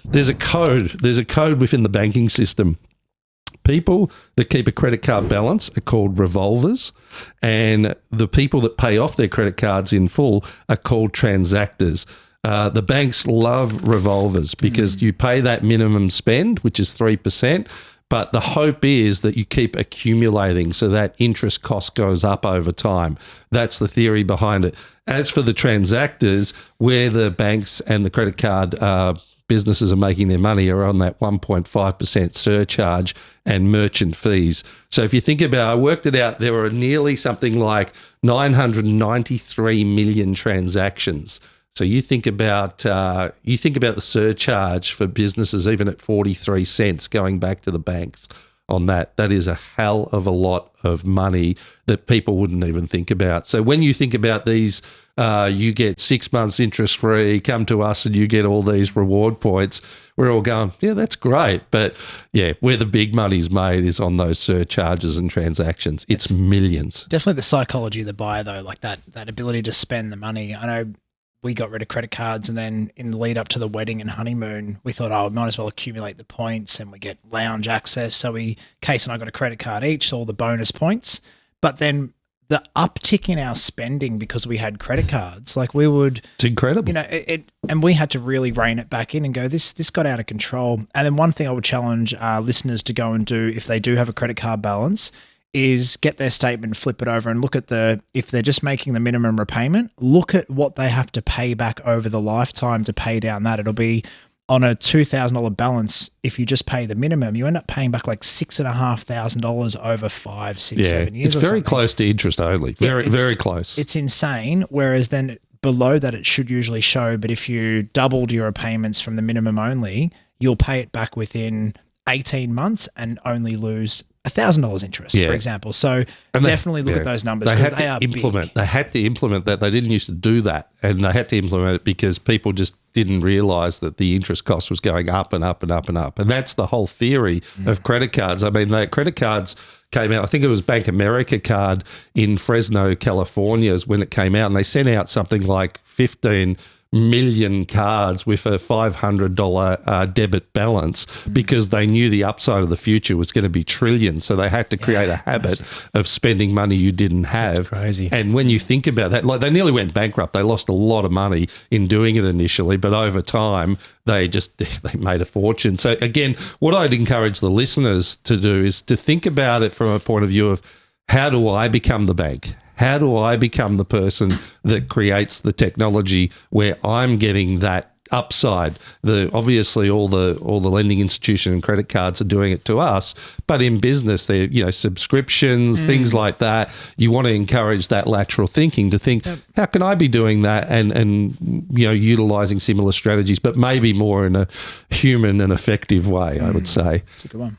There's a code. There's a code within the banking system. People that keep a credit card balance are called revolvers, and the people that pay off their credit cards in full are called transactors. The banks love revolvers because you pay that minimum spend, which is 3%, but the hope is that you keep accumulating so that interest cost goes up over time. That's the theory behind it. As for the transactors, where the banks and the credit card businesses are making their money are on that 1.5% surcharge and merchant fees. So if you think about, I worked it out, there were nearly something like 993 million transactions. So you think about the surcharge for businesses, even at 43 cents, going back to the banks on that. That is a hell of a lot of money that people wouldn't even think about. So when you think about these, you get 6 months interest free, come to us and you get all these reward points. We're all going, yeah, that's great. But yeah, where the big money's made is on those surcharges and transactions. It's millions. Definitely the psychology of the buyer though, like that ability to spend the money. I know we got rid of credit cards, and then in the lead up to the wedding and honeymoon, we thought, we might as well accumulate the points and we get lounge access. So Case and I got a credit card each, so all the bonus points. But then the uptick in our spending because we had credit cards, like we would... It's incredible. You know, and we had to really rein it back in and go, this got out of control. And then one thing I would challenge listeners to go and do if they do have a credit card balance is get their statement, flip it over and look at if they're just making the minimum repayment, look at what they have to pay back over the lifetime to pay down that. It'll be on a $2,000 balance. If you just pay the minimum, you end up paying back like $6,500 over 5, 6, 7 years. It's very close to interest only. Very close. It's insane. Whereas then below that, it should usually show. But if you doubled your repayments from the minimum only, you'll pay it back within 18 months and only lose $1,000 interest, for example. So definitely look at those numbers because they are big. They had to implement that. They didn't used to do that, and they had to implement it because people just didn't realise that the interest cost was going up and up and up and up. And that's the whole theory of credit cards. I mean, the credit cards came out, I think it was Bank America card in Fresno, California is when it came out, and they sent out something like 15 million cards with a $500 debit balance because they knew the upside of the future was going to be trillions. So they had to create a habit of spending money you didn't have. That's crazy. And when you think about that, like they nearly went bankrupt. They lost a lot of money in doing it initially, but over time they made a fortune. So again, what I'd encourage the listeners to do is to think about it from a point of view of, how do I become the bank? How do I become the person that creates the technology where I'm getting that upside? Obviously all the lending institution and credit cards are doing it to us, but in business, they're subscriptions, things like that. You want to encourage that lateral thinking to think, how can I be doing that and utilizing similar strategies, but maybe more in a human and effective way, I would say. That's a good one.